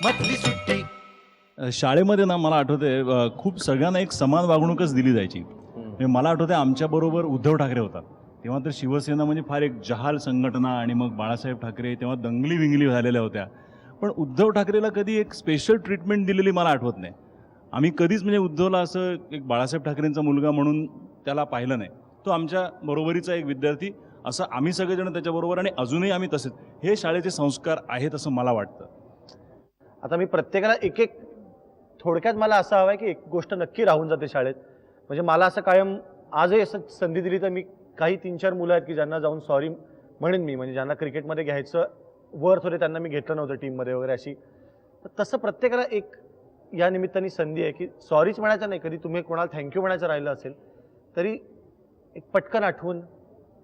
मधली सुट्टी. शाळेमध्ये ना मला आठवतंय खूप सगळ्यांना एक समान वागणूकच दिली जायची. म्हणजे मला आठवतंय आमच्याबरोबर उद्धव ठाकरे होता. तेव्हा तर शिवसेना म्हणजे फार एक जहाल संघटना आणि मग बाळासाहेब ठाकरे तेव्हा दंगली-विंगली झालेल्या होत्या. पण उद्धव ठाकरेला कधी एक स्पेशल ट्रीटमेंट दिलेली मला आठवत नाही. आम्ही कधीच म्हणजे उद्धवला असं एक बाळासाहेब ठाकरेंचा मुलगा म्हणून त्याला पाहिलं नाही. तो आमच्या बरोबरीचा एक विद्यार्थी असं आम्ही सगळेजण त्याच्याबरोबर आणि अजूनही आम्ही तसेच. हे शाळेचे संस्कार आहेत असं मला वाटतं. आता मी प्रत्येकाला एक एक थोडक्यात मला असं हवं आहे की एक गोष्ट नक्की राहून जाते शाळेत. म्हणजे मला असं कायम आजही असं संधी दिली तर मी काही 3-4 मुलं आहेत की ज्यांना जाऊन सॉरी म्हणेन मी, म्हणजे ज्यांना क्रिकेटमध्ये घ्यायचं वर्थ होते त्यांना मी घेतलं नव्हतं टीममध्ये वगैरे अशी. तर तसं प्रत्येकाला एक या निमित्ताने संधी आहे की सॉरीच म्हणायचं नाही, कधी तुम्ही कोणाला थँक्यू म्हणायचं राहिलं असेल तरी एक पटकन आठवून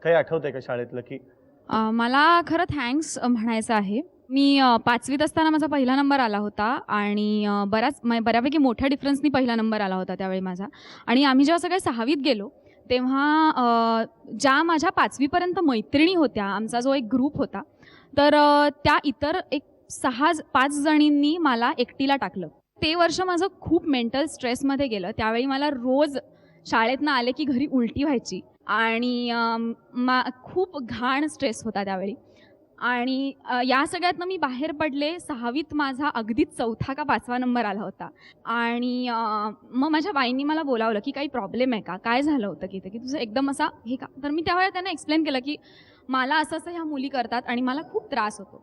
काही आठवतंय का शाळेतलं की मला खरं थँक्स म्हणायचं आहे. मी 5वीत असताना माझा पहिला नंबर आला होता आणि बऱ्यापैकी मोठ्या डिफरन्सनी पहिला नंबर आला होता त्यावेळी माझा. आणि आम्ही जेव्हा सगळे 6वीत गेलो तेव्हा ज्या माझ्या 5वीपर्यंत मैत्रिणी होत्या, आमचा जो एक ग्रुप होता, तर त्या इतर एक 5 जणींनी मला एकटीला टाकलं. ते वर्ष माझं खूप मेंटल स्ट्रेसमध्ये गेलं. त्यावेळी मला रोज शाळेतनं आले की घरी उलटी व्हायची आणि खूप घाण स्ट्रेस होता त्यावेळी. आणि या सगळ्यातनं मी बाहेर पडले. 6वीत माझा अगदीच 4था का 5वा नंबर आला होता. आणि मग माझ्या बाईंनी मला बोलावलं की काही प्रॉब्लेम आहे का, काय झालं होतं की की तुझं एकदम असा हे का. तर मी त्यावेळेला त्यांना एक्सप्लेन केलं की मला असं असं ह्या मुली करतात आणि मला खूप त्रास होतो.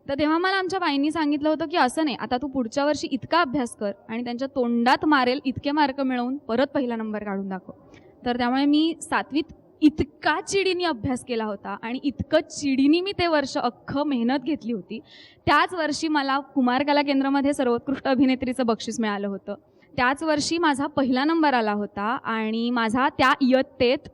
तर तेव्हा मला आमच्या बाईंनी सांगितलं होतं की असं नाही, आता तू पुढच्या वर्षी इतका अभ्यास कर आणि त्यांच्या तोंडात मारेल इतके मार्क मिळवून परत पहिला नंबर काढून दाखव. तर त्यामुळे मी 7वीत इतका चिडीने अभ्यास केला होता आणि इतकं चिडीने मी ते वर्ष अख्खं मेहनत घेतली होती. त्याच वर्षी मला कुमार कला केंद्रामध्ये सर्वोत्कृष्ट अभिनेत्रीचं बक्षीस मिळालं होतं. त्याच वर्षी माझा पहिला नंबर आला होता आणि माझा त्या इयत्तेत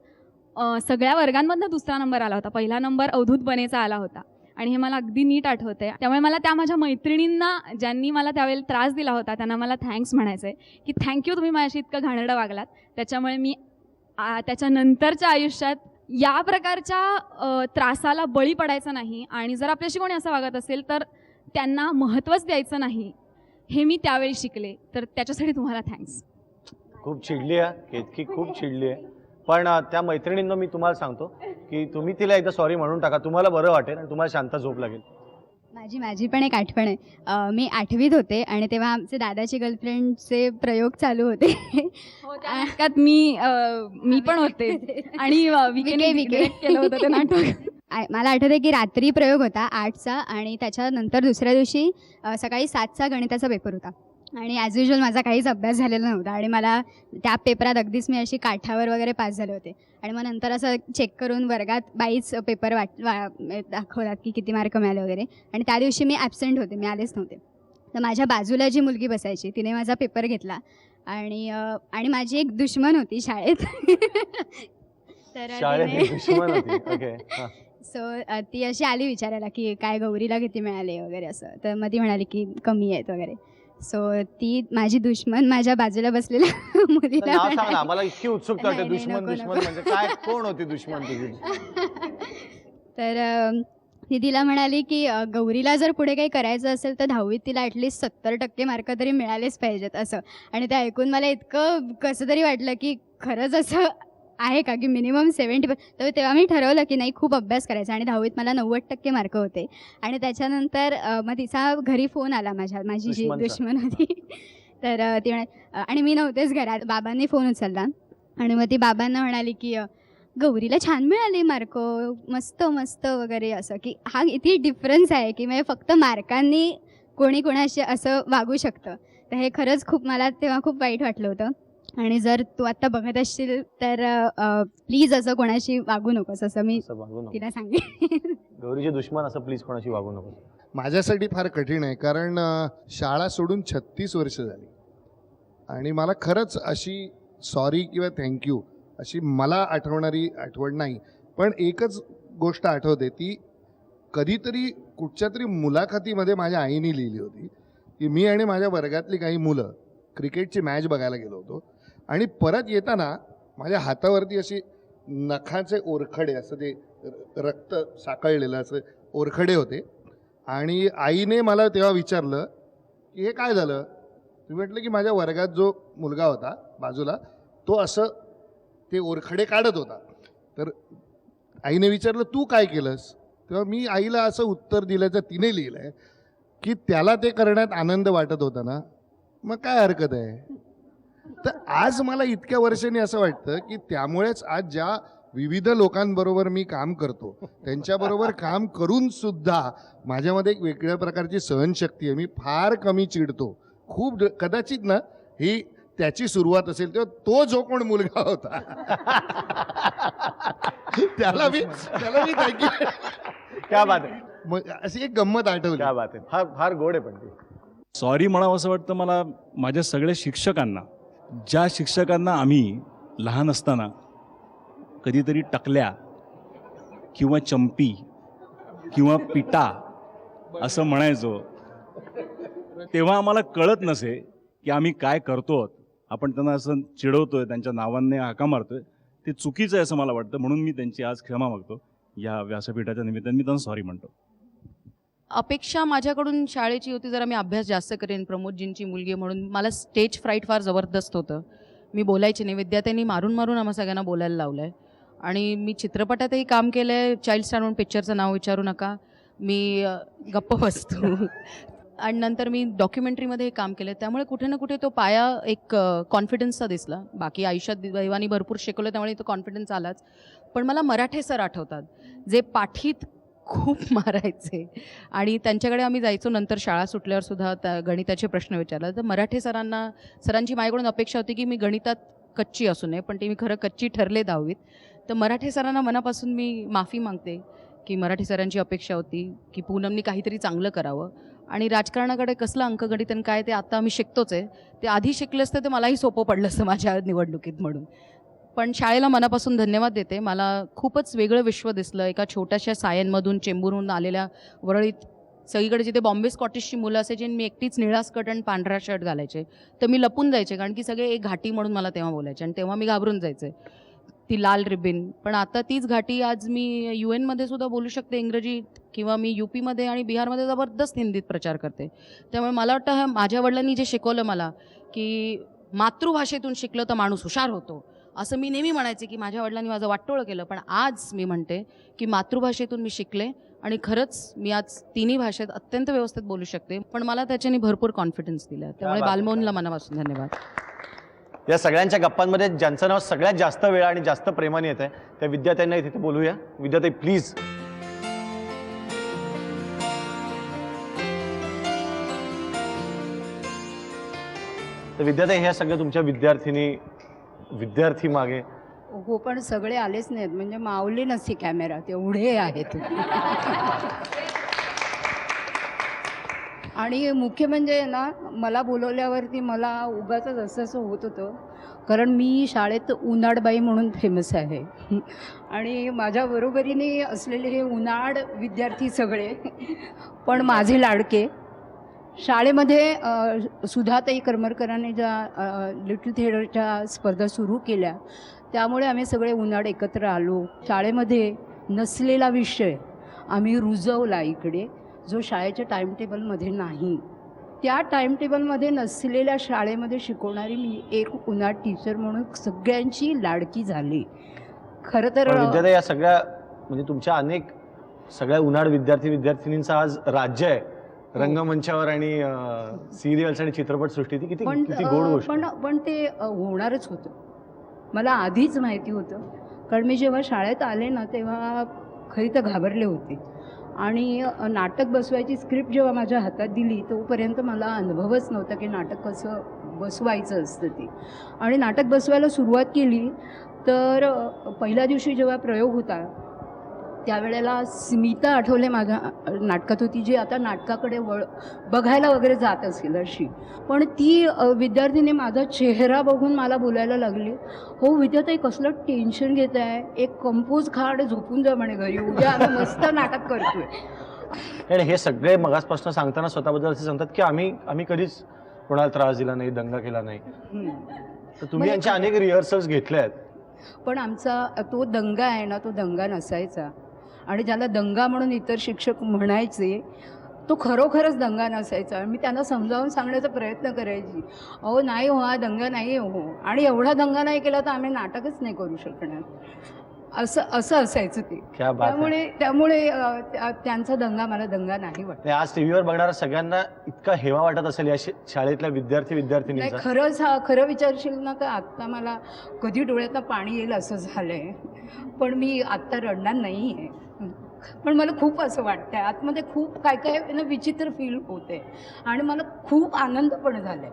सगळ्या वर्गांमधनं दुसरा नंबर आला होता. पहिला नंबर अवधूत बनेचा आला होता आणि हे मला अगदी नीट आठवतंय. त्यामुळे मला त्या माझ्या मैत्रिणींना ज्यांनी मला त्यावेळेला त्रास दिला होता त्यांना मला थँक्स म्हणायचं आहे की थँक्यू, तुम्ही माझ्याशी इतकं घाणेरडं वागलात. त्याच्यामुळे मी त्याच्यानंतरच्या आयुष्यात या प्रकारच्या त्रासाला बळी पडायचं नाही आणि जर आपल्याशी कोणी असं वागत असेल तर त्यांना महत्त्वच द्यायचं नाही, हे मी त्यावेळी शिकले. तर त्याच्यासाठी तुम्हाला थँक्स. खूप चिडली आहे केतकी, खूप चिडली आहे. पण त्या मैत्रिणींना मी तुम्हाला सांगतो की तुम्ही तिला एकदा सॉरी म्हणून टाका, तुम्हाला बरं वाटेल आणि तुम्हाला शांत झोप लागेल. माझी पण एक आठवण आहे. मी 8वीत होते आणि तेव्हा आमचे दादाची गर्लफ्रेंडचे प्रयोग चालू होते. त्यात मी पण होते आणि विके केलं होतं ते नाटक. मला आठवतं की रात्री प्रयोग होता 8चा आणि त्याच्यानंतर दुसऱ्या दिवशी सकाळी 7चा गणिताचा पेपर होता आणि ॲज युजल माझा काहीच अभ्यास झालेला नव्हता आणि मला त्या पेपरात अगदीच मी अशी काठावर वगैरे पास झाले होते. आणि मग नंतर असं चेक करून वर्गात बाईच पेपर दाखवतात की किती मार्क मिळाले वगैरे. आणि त्या दिवशी मी ॲबसेंट होते, मी आलेच नव्हते. तर माझ्या बाजूला जी मुलगी बसायची तिने माझा पेपर घेतला आणि माझी एक दुश्मन होती शाळेत. तर सो ती अशी आली विचारायला की काय गौरीला किती मिळाले वगैरे असं. तर मग ती म्हणाली की कमी आहेत वगैरे. सो ती माझी दुश्मन माझ्या बाजूला बसलेल्या मुलीला आम्हाला इतकी उत्सुकता वाटते. दुश्मन म्हणजे काय, कोण होती दुश्मन तुझी? तर ती तिला म्हणाली की गौरीला जर पुढे काही करायचं असेल तर 10वीत तिला ॲटलिस्ट 70% मार्क तरी मिळालेच पाहिजेत असं. आणि ते ऐकून मला इतकं कसं तरी वाटलं की खरंच असं आहे का की मिनिमम 70. तर तेव्हा मी ठरवलं की नाही, खूप अभ्यास करायचा. आणि 10वीत मला 90% मार्क होते. आणि त्याच्यानंतर मग तिचा घरी फोन आला, माझी जी दुश्मन होती. तर ती आणि मी नव्हतेच घरात, बाबांनी फोन उचलला आणि मग ती बाबांना म्हणाली की गौरीला छान मिळाले मार्क, मस्त मस्त वगैरे असं. की हा किती डिफरन्स आहे की म्हणजे फक्त मार्कांनी कोणी कोणाशी असं वागू शकतं. तर हे खरंच खूप मला तेव्हा खूप वाईट वाटलं होतं. आणि जर तू आता बघत असशील तर प्लीज असं कोणाशी वागू नकोस असं मी तिला सांगेन. गौरीचे दुश्मन असं प्लीज कोणाशी वागू नको. माझ्यासाठी फार कठीण आहे, कारण शाळा सोडून 36 वर्ष झाली आणि मला खरंच अशी सॉरी किंवा थँक्यू अशी मला आठवणारी आठवण नाही. पण एकच गोष्ट आठवते, ती कधीतरी कुठच्या तरी मुलाखतीमध्ये माझ्या आईने लिहिली होती की मी आणि माझ्या वर्गातली काही मुलं क्रिकेटची मॅच बघायला गेलो होतो आणि परत येताना माझ्या हातावरती अशी नखाचे ओरखडे, असं ते रक्त साकळलेलं असं ओरखडे होते. आणि आईने मला तेव्हा विचारलं की हे काय झालं. मी म्हटलं की माझ्या वर्गात जो मुलगा होता बाजूला तो असं ते ओरखडे काढत होता. तर आईने विचारलं तू काय केलंस. तेव्हा मी आईला असं उत्तर दिल्याचं तिने लिहिलं आहे की त्याला ते करण्यात आनंद वाटत होता ना, मग काय हरकत आहे. तर आज मला इतक्या वर्षांनी असं वाटतं की त्यामुळेच आज ज्या विविध लोकांबरोबर मी काम करतो त्यांच्याबरोबर काम करून सुद्धा माझ्यामध्ये एक वेगळ्या प्रकारची सहनशक्ती आहे. मी फार कमी चिडतो. खूप कदाचित ना ही त्याची सुरुवात असेल तेव्हा तो जो कोण मुलगा होता त्याला मी थँक्यू. क्या बात आहे, मग अशी एक गंमत आठवली. क्या बात आहे. फार फार गोड आहे पण ती. सॉरी म्हणावं असं वाटतं मला माझ्या सगळ्या शिक्षकांना, ज्या शिक्षकांना आम्ही लहान असताना कधीतरी टकल्या किंवा चंपी किंवा पिटा असं म्हणायचो, तेव्हा आम्हाला कळत नसे की आम्ही काय करतो. आपण त्यांना असं चिडवतोय, त्यांच्या नावांनी हाका मारतोय, ते चुकीचं आहे असं मला वाटतं. म्हणून मी त्यांची आज क्षमा मागतो. या व्यासपीठाच्या निमित्ताने मी त्यांना सॉरी म्हणतो. अपेक्षा माझ्याकडून शाळेची होती जरा मी अभ्यास जास्त करेन, प्रमोदजींची मुलगी म्हणून. मला स्टेज फ्राईट फार जबरदस्त होतं. मी बोलायचे नाही. विद्यार्थ्यांनी मारून मारून आम्हा सगळ्यांना बोलायला लावलं आहे. आणि मी चित्रपटातही काम केलं आहे. चाइल्ड स्टार म्हणून पिक्चरचं नाव विचारू नका, मी गप्प बसतो. आणि नंतर मी डॉक्युमेंटरीमध्ये काम केलं. त्यामुळे कुठे ना कुठे तो पाया एक कॉन्फिडन्सचा दिसला. बाकी आयुष्यात दैवानी भरपूर शिकवलं त्यामुळे तो कॉन्फिडन्स आलाच. पण मला मराठे सर आठवतात जे पाठीत खूप मारायचे. आणि त्यांच्याकडे आम्ही जायचो नंतर शाळा सुटल्यावर सुद्धा त्या गणिताचे प्रश्न विचारला. तर मराठे सरांची माझ्याकडून अपेक्षा होती की मी गणितात कच्ची असू नये, पण ते मी खरं कच्ची ठरले 10वीत. तर मराठे सरांना मनापासून मी माफी मागते की मराठी सरांची अपेक्षा होती की पूनमनी काहीतरी चांगलं करावं. आणि राजकारणाकडे कसलं अंकगणित आणि काय ते आता आम्ही शिकतोच आहे. ते आधी शिकलं असतं ते मलाही सोपं पडलं असतं माझ्या निवडणुकीत म्हणून. पण शाळेला मनापासून धन्यवाद देते. मला खूपच वेगळं विश्व दिसलं. एका छोट्याशा सायनमधून चेंबूरहून आलेल्या वरळीत सगळीकडे जिथे बॉम्बे स्कॉटिशची मुलं असायची आणि मी एकटीच निळा स्कर्ट आणि पांढरा शर्ट घालायचे, तर मी लपून जायचे कारण की सगळे एक घाटी म्हणून मला तेव्हा बोलायचे आणि तेव्हा मी घाबरून जायचे, ती लाल रिबिन. पण आता तीच घाटी आज मी UN मध्ये सुद्धा बोलू शकते इंग्रजीत, किंवा मी UP मध्ये आणि बिहारमध्ये जबरदस्त हिंदीत प्रचार करते. त्यामुळे मला वाटतं माझ्या वडिलांनी जे शिकवलं मला की मातृभाषेतून शिकलं तर माणूस हुशार होतो, असं मी नेहमी म्हणायचे की माझ्या वडिलांनी माझं वाटोळं केलं. पण आज मी म्हणते की मातृभाषेतून मी शिकले आणि खरंच मी आज तिन्ही भाषेत अत्यंत व्यवस्थित बोलू शकते. पण मला त्याच्याने भरपूर कॉन्फिडन्स दिला. त्यामुळे बालमोहनला मनापासून धन्यवाद. या सगळ्यांच्या गप्पांमध्ये ज्यांचं नाव सगळ्यात जास्त वेळा आणि जास्त प्रेमाने येत आहे त्या विद्यार्थ्यांना इथे बोलूया. विद्यार्थी प्लीज. तर विद्यार्थी ह्या सगळ्या तुमच्या विद्यार्थी मागे. हो, पण सगळे आलेच नाहीत, म्हणजे मावली नसती कॅमेरात, एवढे आहेत. आणि मुख्य म्हणजे ना, मला बोलवल्यावरती मला उगाच असं होत होतं, कारण मी शाळेत उनाडबाई म्हणून फेमस आहे. आणि माझ्या बरोबरीने असलेले हे उनाड विद्यार्थी सगळे, पण माझे लाडके. शाळेमध्ये सुधाताई करमरकरांनी ज्या लिटल थिएटरच्या स्पर्धा सुरू केल्या त्यामुळे आम्ही सगळे उनाड एकत्र आलो. शाळेमध्ये नसलेला विषय आम्ही रुजवला इकडे, जो शाळेच्या टाईमटेबलमध्ये नाही. त्या टाईमटेबलमध्ये नसलेल्या शाळेमध्ये शिकवणारी मी एक उनाड टीचर म्हणून सगळ्यांची लाडकी झाली. खरं तर विद्यार्थी या सगळ्या म्हणजे तुमच्या अनेक सगळ्या उनाड विद्यार्थींचा आज राज्य आहे रंगमंचावर आणि सिरियल्स आणि चित्रपट सृष्टी. ती किती गोड गोष्ट. पण ते होणारच होतं, मला आधीच माहिती होतं. कारण मी जेव्हा शाळेत आले ना तेव्हा खरी तर घाबरले होते. आणि नाटक बसवायची स्क्रिप्ट जेव्हा माझ्या हातात दिली तोपर्यंत मला अनुभवच नव्हता की नाटक कसं बसवायचं असतं ते. आणि नाटक बसवायला सुरुवात केली तर पहिल्या दिवशी जेव्हा प्रयोग होता त्यावेळेला स्मिता आठवले माझ्या नाटकात होती, जी आता नाटकाकडे बघायला वगैरे जात असेल अशी. पण ती विद्यार्थिनी माझा चेहरा बघून मला बोलायला लागली, हो विद्याताई कसलं टेन्शन घेत आहे, एक कंपोज खाड झोपून जा म्हणे घरी, उद्या आम्ही मस्त नाटक करतोय. आणि हे सगळे मगासपासून सांगताना स्वतःबद्दल असे सांगतात की आम्ही कधीच कोणाला त्रास दिला नाही, दंगा केला नाही. तर तुम्ही यांच्या अनेक रिहर्सल्स घेतल्या आहेत. पण आमचा तो दंगा आहे ना, तो दंगा नसायचा. आणि ज्याला दंगा म्हणून इतर शिक्षक म्हणायचे तो खरोखरच दंगा नसायचा. मी त्यांना समजावून सांगण्याचा प्रयत्न करायची, अहो नाही हो, हा दंगा नाही आहे हो, आणि एवढा दंगा नाही केला तर आम्ही नाटकच नाही करू शकणार, असं असायचं ते. क्या बात आहे. त्यामुळे त्यांचा दंगा मला दंगा नाही वाटत. नाही, आज टीव्हीवर बघणाऱ्या सगळ्यांना इतका हेवा वाटत असेल या शाळेतल्या नाही, विद्यार्थ्यांचा. खरं विचारशील ना तर आत्ता मला कधी डोळ्यातनं पाणी येईल असं झालंय, पण मी आत्ता रडणार नाही आहे. पण मला खूप असं वाटतंय, आतमध्ये खूप काय काय ना विचित्र फील होते आणि मला खूप आनंद पण झालाय.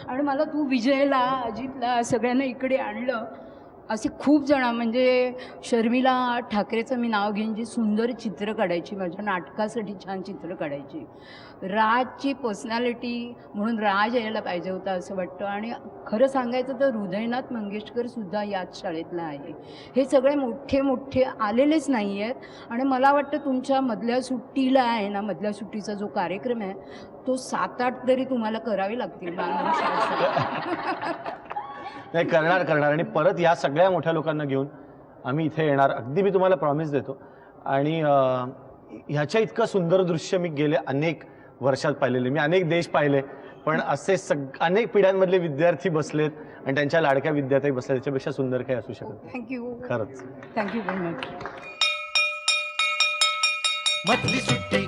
आणि मला तू विजयला, अजितला, सगळ्यांना इकडे आणलं. असे खूप जण, म्हणजे शर्मिला ठाकरेचं मी नाव घेईन, जी सुंदर चित्र काढायची, माझ्या नाटकासाठी छान चित्र काढायची. राजची पर्सनॅलिटी म्हणून राज यायला पाहिजे होता असं वाटतं. आणि खरं सांगायचं तर हृदयनाथ मंगेशकरसुद्धा याच शाळेतला आहे. हे सगळे मोठे मोठे आलेलेच नाही आहेत. आणि मला वाटतं तुमच्या मधल्या सुट्टीला आहे ना, मधल्या सुट्टीचा जो कार्यक्रम आहे तो 7-8 तरी तुम्हाला करावे लागतील. नाही, करणार. आणि परत या सगळ्या मोठ्या लोकांना घेऊन आम्ही इथे येणार, अगदी मी तुम्हाला प्रॉमिस देतो. आणि ह्याच्या इतकं सुंदर दृश्य मी गेले अनेक वर्षात पाहिलेले, मी अनेक देश पाहिले, पण असे अनेक पिढ्यांमधले विद्यार्थी बसलेत आणि त्यांच्या लाडक्या विद्यार्थी बसल्या, त्याच्यापेक्षा सुंदर काही असू शकत नाही. थँक्यू. खरंच थँक्यू व्हेरी मच. मधली सुट्टी